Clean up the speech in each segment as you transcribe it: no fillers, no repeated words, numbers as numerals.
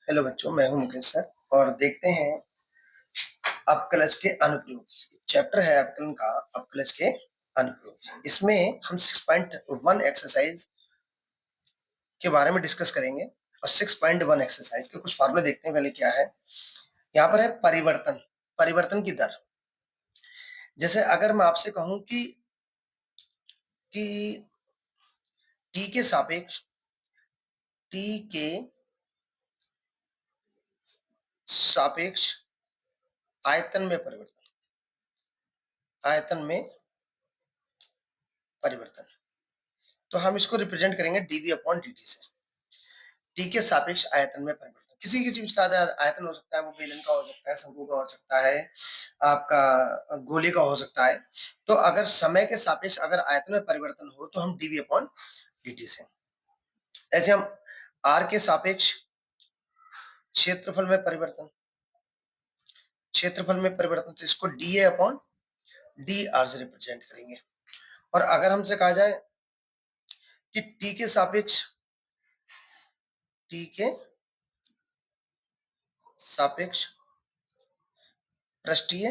Hello बच्चों, मैं हूं मुकेश सर और देखते हैं अपकलज के अनुप्रयोग। चैप्टर है अपकलन का, अपकलज के अनुप्रयोग। इसमें हम 6.1 एक्सरसाइज के बारे में डिस्कस करेंगे और 6.1 एक्सरसाइज के कुछ फॉर्मूले देखते हैं। पहले क्या है, यहाँ पर है परिवर्तन, परिवर्तन की दर। जैसे अगर मैं आपसे कहूं कि टी के सापेक्ष आयतन में परिवर्तन, आयतन में परिवर्तन, तो हम इसको रिप्रेजेंट करेंगे डीवी अपॉन dt से। टी के सापेक्ष आयतन में परिवर्तन, किसी चीज का आयतन हो सकता है, वो बेलन का हो सकता है, शंकु का हो सकता है, आपका गोले का हो सकता है। तो अगर समय के सापेक्ष अगर आयतन में परिवर्तन हो तो हम डीवी अपॉन dt से। ऐसे हम आर के सापेक्ष क्षेत्रफल में परिवर्तन, क्षेत्रफल में परिवर्तन, तो इसको D A upon D are से रिप्रेजेंट करेंगे। और अगर हमसे कहा जाए कि टी के सापेक्ष पृष्ठीय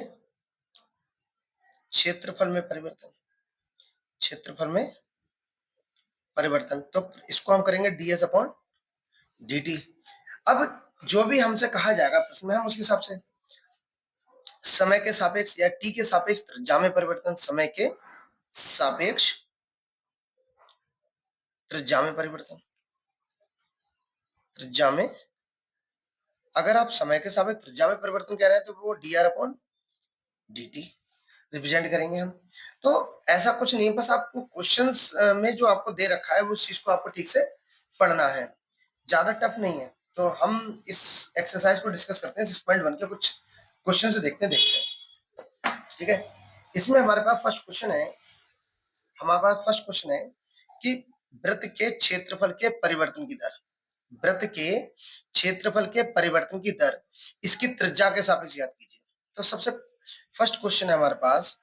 क्षेत्रफल में परिवर्तन, क्षेत्रफल में परिवर्तन, तो इसको हम करेंगे ds अपॉन dt। अब जो भी हमसे कहा जाएगा प्रश्न में, हम उसके हिसाब से समय के सापेक्ष या t के सापेक्ष त्रिज्या में परिवर्तन, समय के सापेक्ष त्रिज्या में परिवर्तन, त्रिज्या में, अगर आप समय के सापेक्ष त्रिज्या में परिवर्तन कह रहे हैं तो वो dr अपॉन dt रिप्रेजेंट करेंगे हम। तो ऐसा कुछ नहीं, बस आपको क्वेश्चंस में जो आपको दे रखा है उस चीज को आपको ठीक से पढ़ना है, ज्यादा टफ नहीं है। तो हम इस एक्सरसाइज को डिस्कस करते हैं, 6.1 के कुछ क्वेश्चन से देखते हैं। ठीक है, इसमें हमारे पास फर्स्ट क्वेश्चन है कि वृत्त के क्षेत्रफल के परिवर्तन की दर, वृत्त के क्षेत्रफल के परिवर्तन की दर इसकी त्रिज्या के सापेक्ष ज्ञात कीजिए। तो सबसे फर्स्ट क्वेश्चन है हमारे पास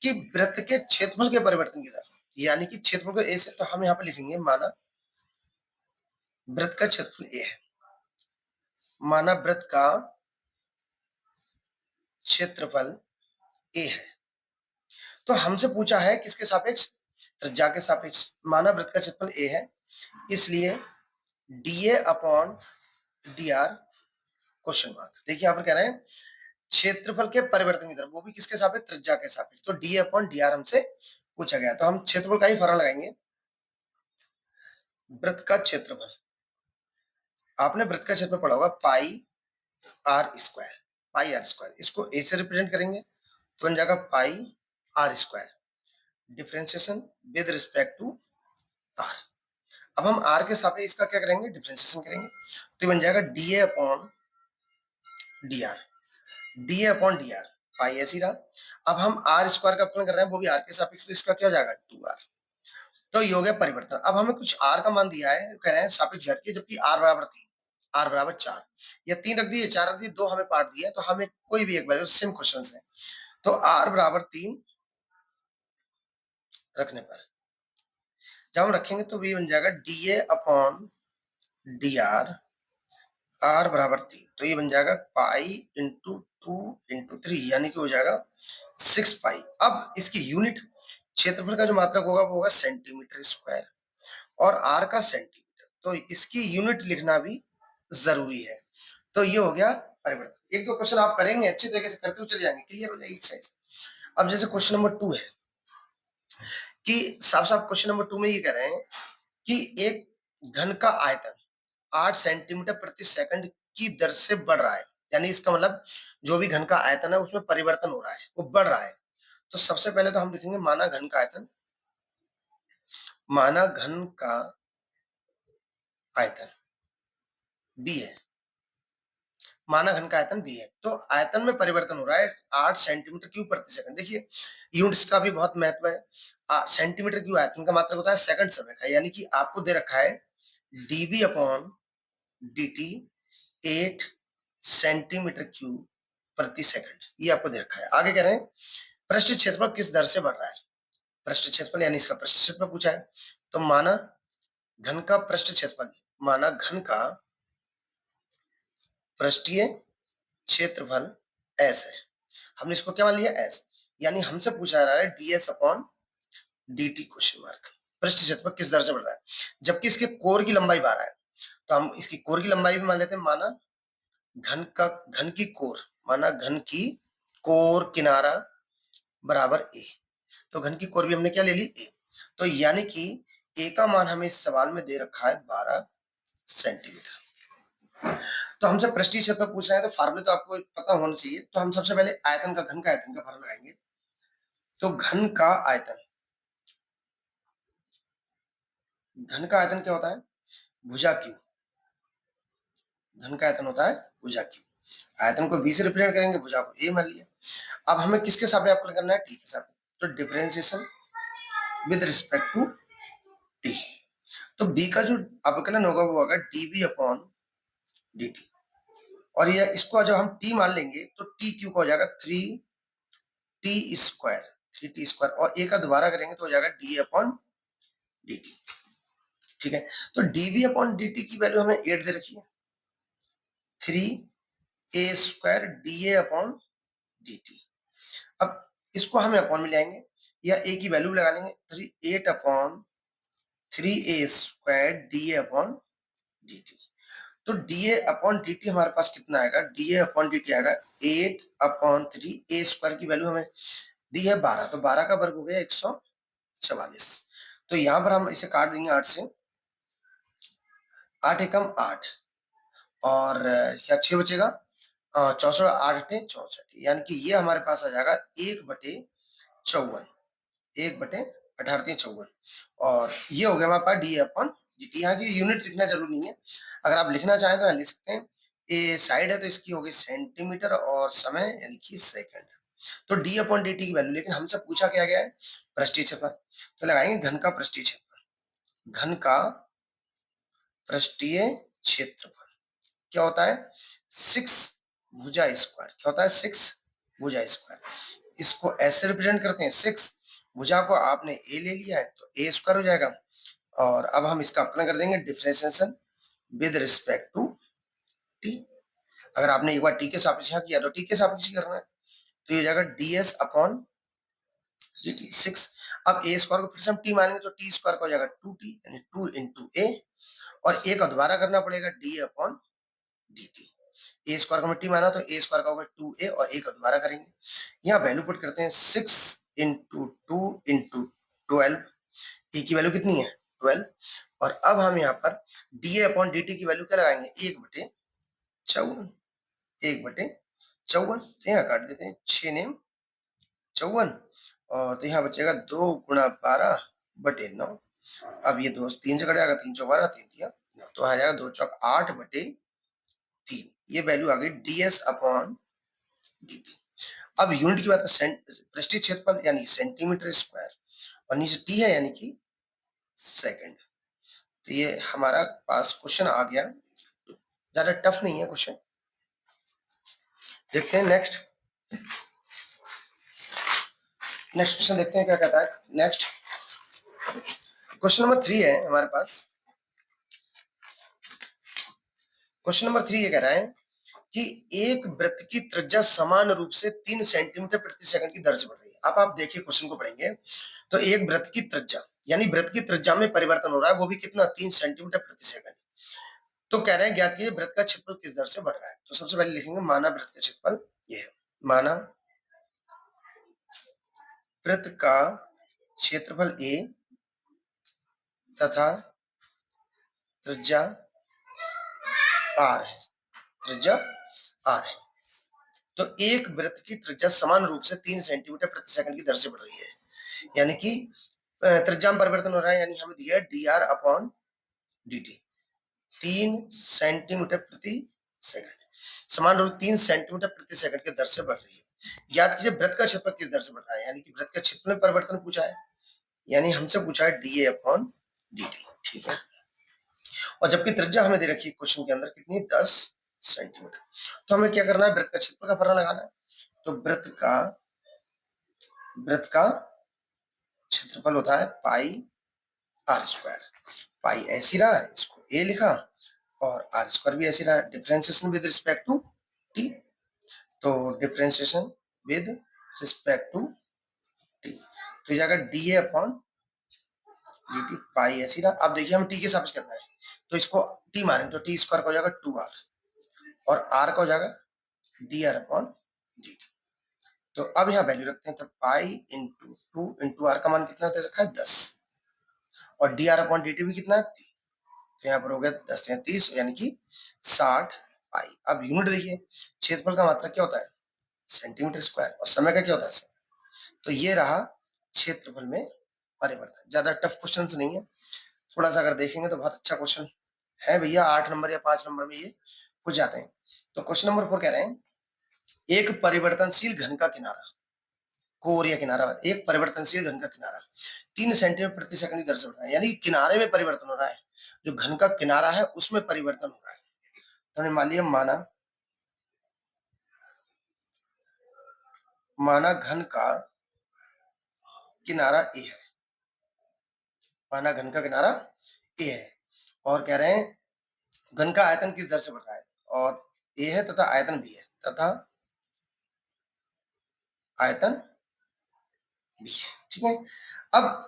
कि वृत्त के क्षेत्रफल के परिवर्तन की दर, यानी कि क्षेत्रफल को ए से, तो हम यहाँ पे लिखेंगे माना वृत्त का क्षेत्रफल ए है, माना वृत्त का क्षेत्रफल ए है। तो हमसे पूछा है किसके सापेक्ष, त्रिज्या के सापेक्ष। माना वृत्त का क्षेत्रफल ए है, इसलिए DA upon D are question mark. देखिए यहाँ पर कह रहे हैं क्षेत्रफल के परिवर्तन की दर, वो भी किसके सापेक्ष, त्रिज्या के सापेक्ष। तो डी अपॉन डी आर हमसे पूछा गया, तो हम क्षेत्रफल का ही फॉर्मूला लगाएंगे। वृत्त का क्षेत्रफल, आपने वृत्त का क्षेत्रफल पढ़ा होगा pi R square, pi R square, इसको ए से रिप्रेजेंट करेंगे तो बन जाएगा pi R square, differentiation with respect to R. अब हम आर के सापेक्ष इसका क्या करेंगे, डिफरेंशिएशन करेंगे, तो बन जाएगा D A upon D R, D A upon D R, pi ऐसी रहा। अब हम आर स्क्वायर का अपलन कर रहे हैं, वो भी आर के सापेक्ष, तो इसका क्या हो जाएगा 2r। तो ये हो गया परिवर्तन। अब हमें कुछ आर का मान दिया है, कह रहे हैं सापेक्ष ज्ञात कीजिए, जबकि आर बराबर 3, आर बराबर 4 या 3 रख दिए, 4 रख दिए, 2 हमें पार्ट दिया है, तो हमें कोई भी एक वैल्यू, सेम क्वेश्चन है। तो आर बराबर 3 रखने पर जब हम रखेंगे तो भी बन जाएगा D A upon D R, R बराबर 3, तो ये बन जाएगा पाई इंटू 2 इंटू 3, यानी कि हो जाएगा 6 पाई। अब इसकी यूनिट क्षेत्रफल का जो मात्रक होगा वो होगा सेंटीमीटर स्क्वायर और आर का सेंटीमीटर, तो इसकी यूनिट लिखना भी जरूरी है। तो ये हो गया परिवर्तन। एक दो क्वेश्चन आप करेंगे, अच्छी तरीके से करते हुए चले जाएंगे, क्लियर हो जाएगी एक्सरसाइज। अब जैसे क्वेश्चन नंबर 2 है कि साफ साफ क्वेश्चन नंबर 2 में ये कह रहे हैं कि एक घन का आयतन 8 सेंटीमीटर प्रति सेकंड की दर से बढ़ रहा है, यानी इसका मतलब जो भी घन का आयतन है उसमें परिवर्तन हो रहा है, वो बढ़ रहा है। तो सबसे पहले तो हम लिखेंगे माना घन का आयतन, माना घन का आयतन बी है, माना घन का आयतन बी है। तो आयतन में परिवर्तन हो रहा है 8 सेंटीमीटर क्यूब प्रति सेकंड। देखिए यूनिट्स का भी बहुत महत्व है। सेंटीमीटर क्यूब आयतन का मात्रक होता है सेकंड समय का, यानी कि आपको दे रखा है dB upon dt 8 centimetre cube प्रति सेकंड, ये आपको दे रखा है। आगे कह रहे हैं पृष्ठ क्षेत्रफल किस दर से बढ़ रहा है, पृष्ठ क्षेत्रफल यानी इसका पृष्ठ क्षेत्रफल पूछा है। तो माना घन का पृष्ठ क्षेत्रफल, माना घन का पृष्ठीय क्षेत्रफल एस है। हमने इसको क्या मान लिया एस, यानी हमसे पूछा जा रहा है ds upon dt question mark, पृष्ठ क्षेत्रफल किस दर से बढ़ रहा है, जबकि इसके कोर की लंबाई 12 है। तो हम इसकी कोर की लंबाई भी मान लेते हैं, माना घन की कोर, माना घन की कोर किनारा बराबर ए, तो घन की कोर भी हमने क्या ले ली ए। तो यानी कि ए का मान हमें इस सवाल में दे रखा है 12 सेंटीमीटर। तो हमसे पृष्ठीय क्षेत्रफल पूछ रहे हैं, तो फार्मूले तो आपको पता होना चाहिए। तो हम सबसे पहले आयतन का, घन का आयतन का फार्मूला लगाएंगे। तो घन का आयतन, घन का आयतन क्या होता है, भुजा क्यू। घन का आयतन होता है भुजा क्यू। आयतन को 20 से रिप्रेजेंट करेंगे, भुजा को ए मान लिया। अब हमें किसके सापेक्ष अवकलन करना है, टी के सापेक्ष। तो differentiation with respect to T. तो बी का जो अवकलन होगा वो होगा डीबी अपॉन dt। और ये इसको जब हम टी मान लेंगे तो टी क्यू का हो जाएगा 3t स्क्वायर, 3t स्क्वायर, और ए का दोबारा करेंगे तो हो जाएगा डी अपॉन dt। ठीक है, तो dv अपॉन dt की वैल्यू हमें 8 दे रखी है, 3a square da upon dt। अब इसको हमें अपॉन में ले आएंगे, या a की वैल्यू लगा लेंगे, 8 upon 3a square da upon dt। तो dA अपॉन dt हमारे पास कितना आएगा, dA अपॉन dt आएगा 8 अपॉन 3, a स्क्वायर की वैल्यू हमें दी है 12, तो 12 का वर्ग हो गया 144। तो यहाँ पर हम इसे काट देंगे 8 से, 8 एकम 8, और क्या 6 बचेगा, 64, 8 64, यानी कि ये हमारे पास आ जाएगा 1/54, 1/1854। और ये हो गया हमारे पास डी अपॉन dt। यहाँ की यूनिट लिखना जरूरी नहीं है, अगर आप लिखना चाहें तो लिख सकते हैं। ये साइड है तो इसकी होगी सेंटीमीटर, और समय यानी कि सेकंड। तो डी अपॉन dt की वैल्यू, लेकिन हमसे पूछा क्या गया है, पृष्ठीय क्षेत्रफल। तो लगाएंगे घन का पृष्ठीय क्षेत्रफल। घन का पृष्ठीय क्षेत्रफल क्या होता है, 6 भुजा स्क्वायर। क्या होता है, 6 भुजा स्क्वायर। इसको ऐसे रिप्रेजेंट करते हैं, 6 भुजा को आपने ए ले लिया है तो ए स्क्वायर हो जाएगा। और अब हम इसका अपना कर देंगे differentiation with respect to T. अगर आपने एक बार टी के सापेक्ष यहाँ किया तो टी के सापेक्ष करना है, तो ये हो जाएगा ds अपॉन dt 6। अब a स्क्वायर को फिर से हम टी मानेंगे तो टी स्क्वायर का हो जाएगा 2t, यानी 2 इंटू ए, और ए का दोबारा करना पड़ेगा d अपॉन dt। ए स्क्वायर को टी माना तो ए स्क्वायर का होगा 2a, और ए का दोबारा करेंगे। यहाँ वैल्यू पुट करते हैं, 6 इंटू 2 इंटू 12, ए की वैल्यू कितनी है 12। और अब हम यहाँ पर डी अपॉन डी टी की वैल्यू क्या लगाएंगे, 1/54, 1/54। तो यहाँ काट देते हैं, 6 ने 54, और तो यहाँ बचेगा 2 गुणा 12/9। अब ये 2 3 से कट जाएगा, 3 चौक 12, 3 दिया 9, तो आ जाएगा 2 चौक 8/3। ये वैल्यू आ गई ds अपॉन dt। अब यूनिट की बात है, पृष्ठीय क्षेत्रफल यानी सेंटीमीटर स्क्वायर, और नीचे टी है यानी कि सेकंड। तो ये हमारा पास क्वेश्चन आ गया, ज्यादा टफ नहीं है क्वेश्चन। देखते हैं नेक्स्ट, नेक्स्ट क्वेश्चन देखते हैं क्या कहता है। नेक्स्ट क्वेश्चन नंबर 3 है हमारे पास। क्वेश्चन नंबर 3 ये कह रहा है कि एक वृत्त की त्रिज्या समान रूप से 3 सेंटीमीटर प्रति सेकंड की दर से बढ़ रही है। अब आप देखिए क्वेश्चन को पढ़ेंगे तो एक वृत्त की त्रिज्या, यानी वृत्त की त्रिज्या में परिवर्तन हो रहा है, वो भी कितना, 3 सेंटीमीटर प्रति सेकंड। तो कह रहे हैं ज्ञात कीजिए वृत्त का क्षेत्रफल किस दर से बढ़ रहा है। तो सबसे पहले लिखेंगे माना वृत्त का क्षेत्रफल, ये है माना वृत्त का क्षेत्रफल a तथा त्रिज्या r है, त्रिज्या r है। तो एक वृत्त की त्रिज्या समान रूप से 3 सेंटीमीटर प्रति सेकंड की दर से बढ़ रही है, यानी कि त्रिज्या में परिवर्तन हो रहा है, यानी हमें दिया है dr अपॉन dt, 3 सेंटीमीटर प्रति सेकंड, समान रूप 3 सेंटीमीटर प्रति सेकंड की दर से बढ़ रही है। याद कीजिए वृत्त का क्षेत्रफल किस दर से बढ़ रहा है, यानी कि वृत्त का क्षेत्रफल में परिवर्तन पूछा है, यानी हमसे पूछा है dA अपॉन dt। ठीक है, और जबकि त्रिज्या हमें दे रखी है क्वेश्चन के अंदर कितनी, 10 सेंटीमीटर। तो हमें क्या करना है, वृत्त का क्षेत्रफल का फर्क लगाना है। तो वृत्त का क्षेत्रफल होता है पाई r स्क्वायर। पाई ऐसी रहा है, इसको a लिखा, और आर स्क्वायर भी ऐसे रहा, differentiation with respect to T, तो differentiation with respect to T, तो ये जाएगा D A upon D T pi ऐसी रहा। अब देखिए हम टी के सापेक्ष करना है, तो इसको टी मारेंगे तो टी स्क्वायर का हो जाएगा 2r, और आर का हो जाएगा D R upon D T. तो अब यहाँ वैल्यू रखते हैं, तो पाई इंटू 2 आर का मान कितना दे रखा है 10, और D R upon D T भी कितना है 3, तो यहाँ पर हो गया 10 या 30, यानी कि 60 पाई। अब यूनिट देखिए, क्षेत्रफल का मात्रक क्या होता है सेंटीमीटर स्क्वायर, और समय का क्या होता है, तो ये रहा क्षेत्रफल में परिवर्तन। ज्यादा टफ क्वेश्चन नहीं है, थोड़ा सा अगर देखेंगे तो बहुत अच्छा क्वेश्चन है भैया, 8 नंबर या 5 नंबर में ये पूछ जाते हैं। तो क्वेश्चन नंबर 4 कह रहे हैं, एक परिवर्तनशील घन का किनारा, कोर या किनारा, एक परिवर्तनशील घन का किनारा 3 सेंटीमीटर प्रति सेकंड की दर से बढ़ रहा है, यानी किनारे में परिवर्तन हो रहा है, जो घन का किनारा है उसमें परिवर्तन हो रहा है। तो हमने मान लिया, माना घन का किनारा ए है, माना घन का किनारा ए है, और कह रहे हैं घन का आयतन किस दर से बढ़ रहा है, और ए है तथा आयतन भी है, तथा आयतन भी है, ठीक है। अब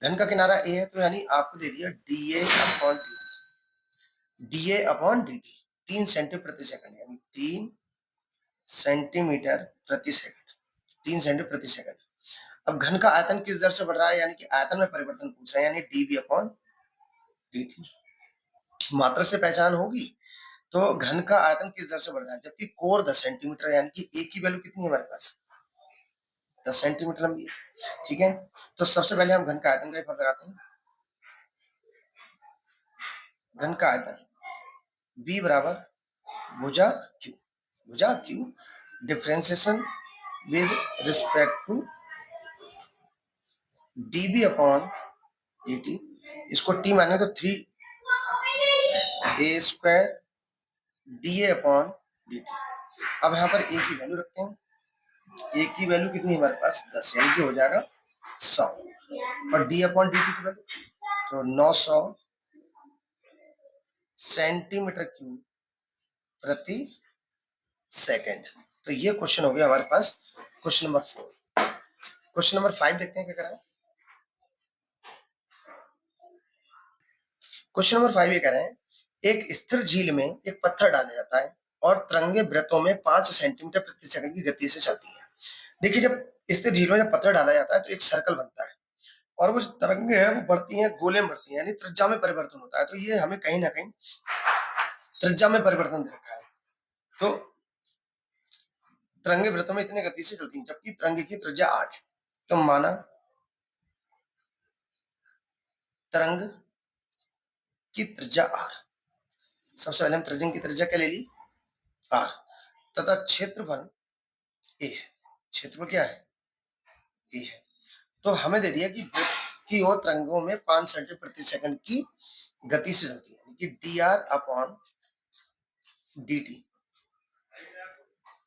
घन का किनारा ए है, तो यानी आपको दे दिया D A upon D T, D A upon D T 3 centimetre प्रति सेकंड, यानी 3 सेंटीमीटर प्रति सेकंड, 3 सेंटीमीटर प्रति सेकंड। अब घन का आयतन किस दर से बढ़ रहा है, यानी कि आयतन में परिवर्तन पूछ रहे हैं, यानी D B upon D T. मात्रक से पहचान होगी, तो घन का आयतन किस दर से बढ़ रहा है, जबकि कोर 10 सेंटीमीटर, यानी कि ए की वैल्यू कितनी है हमारे पास 10 सेंटीमीटर लंबी है, ठीक है। तो सबसे पहले हम घन का आयतन का फल लगाते हैं, घन का आयतन B बराबर भुजा Q, भुजा Q differentiation with respect to dB upon dt, इसको t माने तो 3a square dA upon dt। अब यहाँ पर a की वैल्यू रखते हैं, a की वैल्यू कितनी है हमारे पास 10, यानी कि हो जाएगा 100, और d अपॉन dt की वैल्यू तो 900 सेंटीमीटर क्यूब प्रति सेकंड। तो ये क्वेश्चन हो गया हमारे पास क्वेश्चन नंबर 4। क्वेश्चन नंबर 5 देखते हैं क्या करा है। क्वेश्चन नंबर 5 ये कह रहे हैं, एक स्थिर झील में एक पत्थर डाला जाता है और तरंगे वृत्तों में 5 सेंटीमीटर प्रति सेकंड की गति से चलती है। देखिए, जब स्थिर झील में जब पत्थर डाला जाता है तो एक सर्कल बनता है, और वो तरंगे हैं वो बढ़ती हैं, गोले में बढ़ती हैं, यानी त्रिज्या में परिवर्तन होता है। तो ये हमें कहीं ना कहीं त्रिज्या में परिवर्तन दे रखा है। तो तरंगे वृत्तों में इतने गति से चलती हैं, जबकि तरंगे की त्रिज्या 8 है। तो माना तरंग की त्रिज्या r, सबसे पहले हम तरंग की त्रिज्या क्या ले ली r, तथा क्षेत्रफल a है, क्षेत्रफल क्या है a है। तो हमें दे दिया कि वृत्त की ओर तरंगों में 5 सेंटीमीटर प्रति सेकंड की गति से चलती है, कि D R upon D T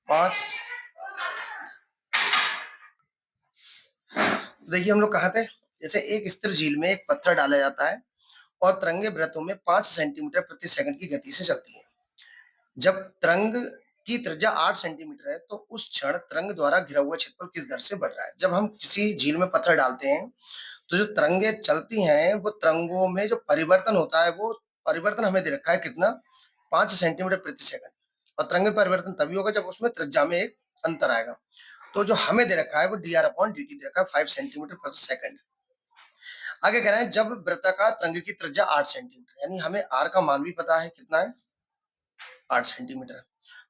5। देखिए हम लोग कहा थे, जैसे एक स्थिर झील में एक पत्थर डाला जाता है और तरंगे वृत्तों में 5 सेंटीमीटर प्रति सेकंड की गति से चलती है। जब तरंग की त्रिज्या 8 सेंटीमीटर है, तो उस क्षण तरंग द्वारा घिरा हुआ क्षेत्रफल किस दर से बढ़ रहा है। जब हम किसी झील में पत्थर डालते हैं, तो जो तरंगे चलती हैं, वो तरंगों में जो परिवर्तन होता है, वो परिवर्तन हमें दे रखा है कितना 5 सेंटीमीटर प्रति सेकंड, और तरंग में परिवर्तन तभी होगा जब उसमें त्रिज्या में एक अंतर आएगा। तो जो हमें दे रखा है वो D R upon D T दे रखा है 5 सेंटीमीटर प्रति सेकंड। आगे कह रहे हैं, जब वृत्ताकार तरंग की त्रिज्या 8 सेंटीमीटर, यानी हमें आर का मान भी पता है कितना है 8 सेंटीमीटर,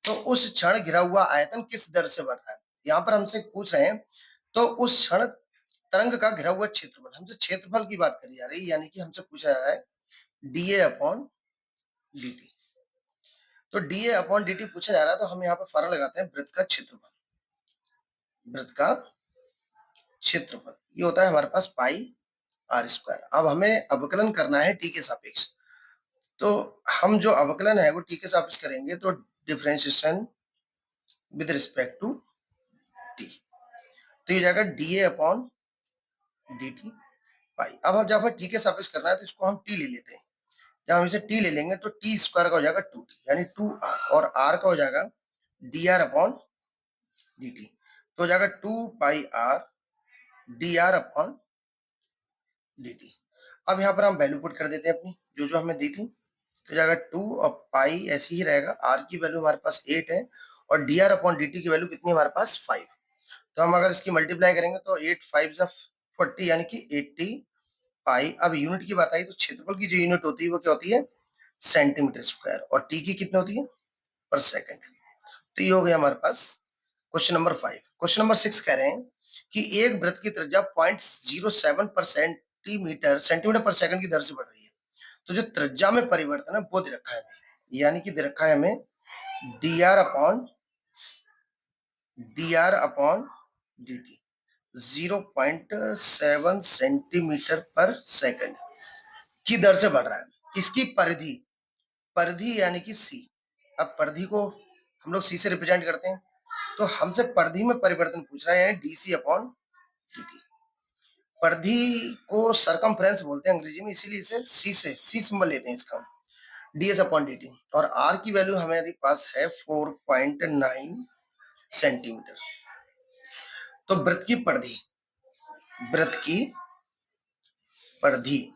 तो उस क्षण घिरा हुआ आयतन किस दर से बढ़ रहा है। यहाँ पर हमसे पूछ रहे हैं, तो उस क्षण तरंग का घिरा हुआ क्षेत्रफल, हमसे क्षेत्रफल की बात करी जा रही है, यानी कि हमसे पूछा जा रहा है डीए अपॉन dt। तो डीए अपॉन dt पूछा जा रहा है, तो हम यहाँ पर फॉर्मूला लगाते हैं वृत्त का क्षेत्रफल, वृत्त का क्षेत्रफल ये होता है हमारे पास पाई आर स्क्वायर। अब हमें अवकलन करना है टी के सापेक्ष, तो हम जो अवकलन है वो टी के सापेक्ष करेंगे, तो differentiation with respect to T, तो ये जाएगा D A upon D T pi. अब हम जब हमें टी के सापेक्ष करना है, तो इसको हम टी ले लेते हैं, जब हम इसे टी ले लेंगे तो टी स्क्वायर का हो जाएगा 2t यानी 2r, और r का हो जाएगा dr अपॉन dt, तो हो जाएगा 2πr dr अपॉन dt। अब यहाँ पर हम वैल्यू पुट कर देते हैं अपनी जो जो हमें दी थी, तो जाएगा 2 और पाई ऐसे ही रहेगा, r की वैल्यू हमारे पास 8 है और dr अपॉन dt की वैल्यू कितनी है हमारे पास 5। तो हम अगर इसकी मल्टीप्लाई करेंगे तो 8 5 40 यानी कि 80 पाई। अब यूनिट की बात आई तो क्षेत्रफल की जो यूनिट होती है वो क्या होती है सेंटीमीटर स्क्वायर, और टी की कितनी होती है पर सेकंड। तो ये हो गया हमारे पास क्वेश्चन नंबर 5। क्वेश्चन नंबर 6 कह रहे हैं कि एक वृत्त की त्रिज्या 0.07 पर सेंटीमीटर पर सेकंड की दर से बढ़ रही है, तो जो त्रिज्या में परिवर्तन है वो दे रखा है, यानी कि दे रखा है हमें dr अपॉन dt 0.7 सेंटीमीटर पर सेकंड की दर से बढ़ रहा है। इसकी परिधि, परिधि यानी कि c, अब परिधि को हम लोग c से रिप्रेजेंट करते हैं, तो हमसे परिधि में परिवर्तन पूछ रहा है यानी dc अपॉन dt। परिधि को सरकमफ्रेंस बोलते हैं अंग्रेजी में, इसीलिए इसे सी सिंबल लेते हैं इसका, ds अपॉन dt। और r की वैल्यू हमारे पास है 4.9 सेंटीमीटर। तो वृत्त की परिधि, वृत्त की परिधि,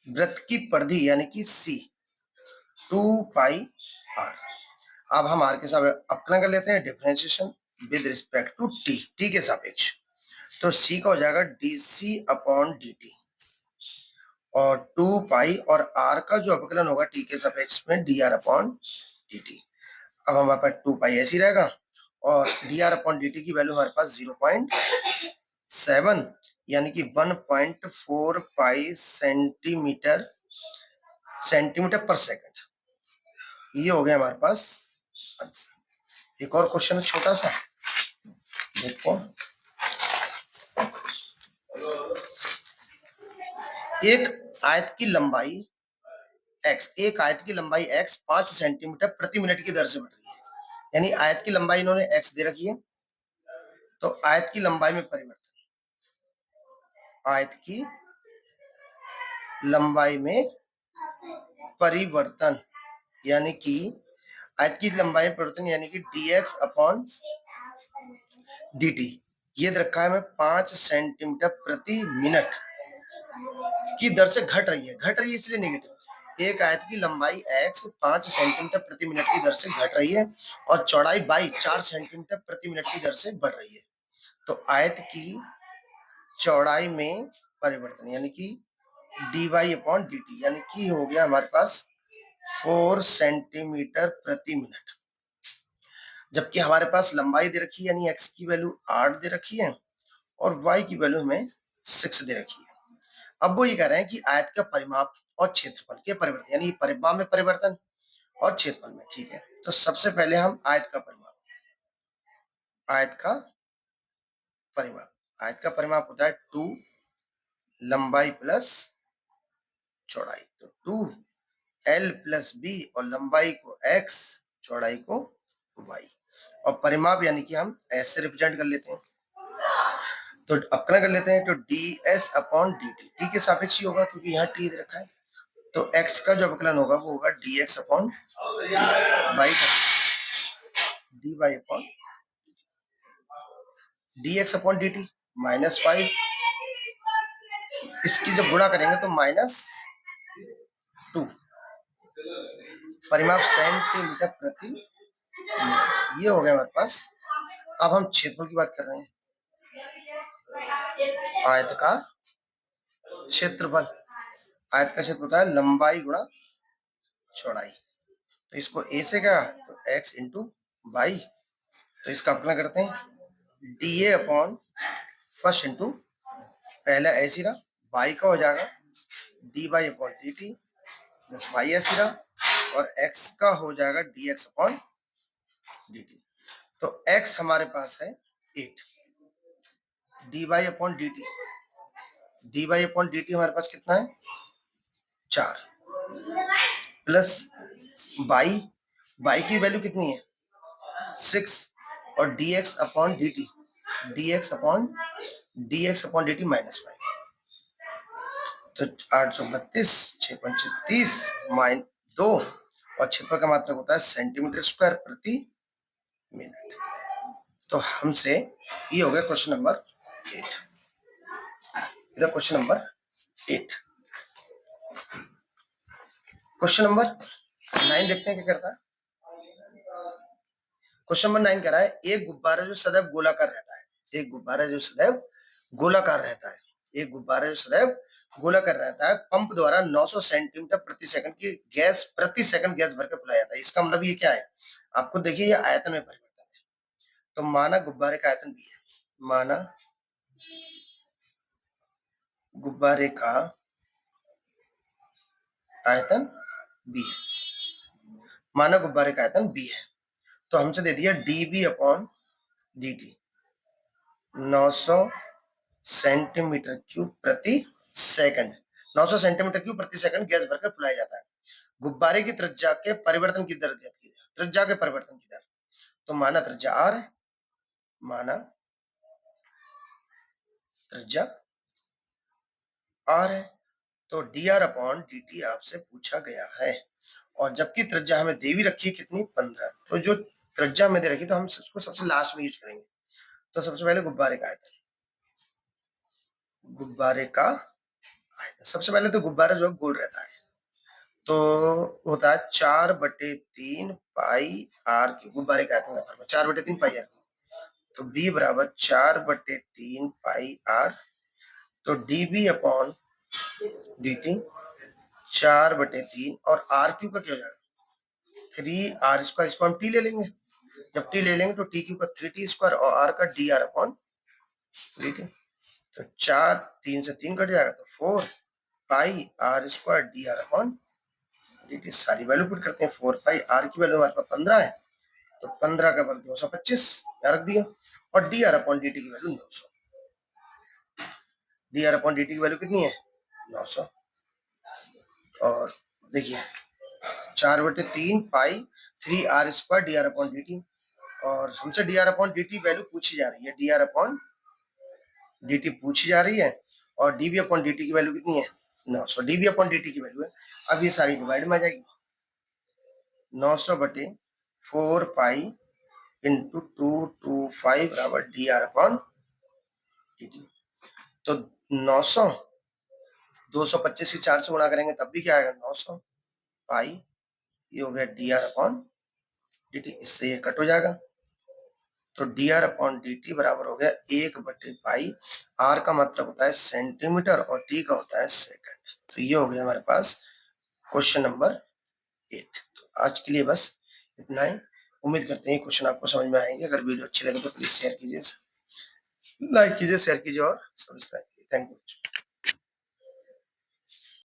वृत्त की परिधि यानी कि c 2πr। अब हम r के साथ अपना कर लेते हैं differentiation with respect to t के सापेक्ष, तो c का हो जाएगा dc अपॉन dt और 2 पाई, और r का जो अवकलन होगा t के सापेक्ष में dr अपॉन dt। अब हमारे पास 2 पाई ऐसी रहेगा और dr अपॉन dt की वैल्यू हमारे पास 0.7 यानी कि 1.4 पाई सेंटीमीटर पर सेकंड। ये हो गया हमारे पास आंसर। एक और क्वेश्चन है छोटा सा, देखो। एक आयत की लंबाई x 5 सेंटीमीटर प्रति मिनट की दर से बढ़ रही है, यानी आयत की लंबाई इन्होंने x दे रखी है, तो आयत की लंबाई में परिवर्तन, आयत की लंबाई में परिवर्तन यानी कि आयत की लंबाई में परिवर्तन यानी कि dx अपॉन dt ये दे रखा है हमें 5 सेंटीमीटर प्रति मिनट की दर से घट रही है इसलिए नेगेटिव। एक आयत की लंबाई x 5 सेंटीमीटर प्रति मिनट की दर से घट रही है और चौड़ाई बाई 4 सेंटीमीटर प्रति मिनट की दर से बढ़ रही है, तो आयत की चौड़ाई में परिवर्तन यानी कि dy अपॉन dt यानी कि हो गया हमारे पास 4 सेंटीमीटर प्रति मिनट, जबकि हमारे पास लंबाई दे रखी है यानी x की वैल्यू 8 दे रखी है और y की वैल्यू हमें 6 दे रखी है। अब वो ये कह रहे हैं कि आयत का परिमाप और क्षेत्रफल के परिवर्तन, यानी परिमाप में परिवर्तन और क्षेत्रफल में, ठीक है। तो सबसे पहले हम आयत का परिमाप, आयत का परिमाप होता है 2 लंबाई प्लस चौड़ाई, तो 2l प्लस b और लंबाई को x चौड़ाई को y, और परिमाप यानी कि हम ऐसे रिप्रेजेंट कर लेते हैं, तो अपना कर लेते हैं, तो ds अपॉन dt t के सापेक्ष ही होगा क्योंकि यहाँ t दे रखा है, तो x का जो अवकलन होगा वो होगा dx upon y dy upon dx upon dt minus 5, इसकी जब गुणा करेंगे तो -2 परिमाप सेंटीमीटर प्रति मिनट, ये हो गया हमारे पास। अब हम क्षेत्रफल की बात कर रहे हैं, आयत का क्षेत्रफल, आयत का क्षेत्र होता है लंबाई गुणा चौड़ाई, तो इसको a से क्या तो x इंटू वाई, तो इसका अपना करते हैं dA अपॉन फर्स्ट इंटू पहला ऐसी रहा, y का हो जाएगा dy upon dt plus y ऐसी रहा और x का हो जाएगा dx अपॉन dt, तो x हमारे पास है 8, dy अपॉन dt हमारे पास कितना है 4 प्लस y की वैल्यू कितनी है 6 और dx अपॉन dt -5, तो 832, 6 × 30 -2 और क्षेत्रफल का मात्रक होता है सेंटीमीटर स्क्वायर प्रति मिनट। तो हमसे ये हो गया क्वेश्चन नंबर 8। इधर क्वेश्चन नंबर 8। क्वेश्चन नंबर 9 देखते हैं क्या करता है। क्वेश्चन नंबर 9 कह रहा है एक गुब्बारा जो सदैव गोलाकार रहता है, एक गुब्बारा जो सदैव गोलाकार रहता है, एक गुब्बारा जो सदैव गोलाकार रहता है, पंप द्वारा 900 सेंटीमीटर प्रति सेकंड की गैस प्रति सेकंड गैस भरकर फुलाया जाता है। इसका मतलब ये क्या है, आपको देखिए ये आयतन में परिवर्तन है। तो माना गुब्बारे का आयतन भी है, माना गुब्बारे का आयतन बी है, माना गुब्बारे का आयतन बी है। तो हमसे दे दिया dB/dt 900 सेंटीमीटर क्यूब प्रति सेकंड, 900 सेंटीमीटर क्यूब प्रति सेकंड गैस भरकर फुलाया जाता है। गुब्बारे की त्रिज्या के परिवर्तन की दर ज्ञात की जाए, त्रिज्या के परिवर्तन की दर। तो माना त्रिज्या r है, माना त्रिज्या r है, तो dr/dt आपसे पूछा गया है। और जबकि त्रिज्या हमें दे भी रखी है कितनी, 15। तो जो त्रिज्या में दे रखी तो हम इसको सबसे लास्ट में यूज करेंगे। तो सबसे पहले गुब्बारे का आयतन, गुब्बारे का आयतन सबसे पहले तो गुब्बारा जो है गोल रहता है, तो होता है 4/3 पाई आर क्यूब, गुब्बारे का आयतन का फॉर्मूला 4/3 पाई आर। तो b बराबर 4/3 पाई आर। तो dB/dt 4/3 और आर क्यूब का क्या हो जाएगा 3r²। इसको हम t ले लेंगे, जब t ले लेंगे तो t क्यूब का 3t² और r का dr/dt। तो 4 3 से 3 कट जाएगा तो 4 पाई r² dr/dt। सारी वैल्यू पुट करते हैं, 4 पाई r की वैल्यू हमारे पास 15 है, तो 15 का वर्ग 225 रख दिया, और dr/dt की वैल्यू 900। dr/dt की वैल्यू कितनी है 900। और देखिए 4/3 पाई 3r² dr/dt, और हमसे dr/dt वैल्यू पूछी जा रही है, dr/dt पूछी जा रही है, और dB/dt की वैल्यू कितनी है 900। dB/dt की वैल्यू है, अब ये सारी डिवाइड में आ जाएगी, 900/4 पाई इंटू 225 बराबर dr/dt। तो 900 225 की 4 से गुणा करेंगे तब भी क्या आएगा 900 पाई, ये हो गया dr/dt, इससे ये कट हो जाएगा। तो dr/dt बराबर हो गया 1/पाई, r का मतलब होता है सेंटीमीटर और t का होता है सेकंड। तो ये हो गया हमारे पास क्वेश्चन नंबर 8। तो आज के लिए बस इतना ही। उम्मीद करते हैं क्वेश्चन आपको समझ में आएंगे। अगर वीडियो अच्छी लगे तो प्लीज शेयर कीजिए, लाइक कीजिए, शेयर कीजिए और सब्सक्राइब कीजिए। Thank you.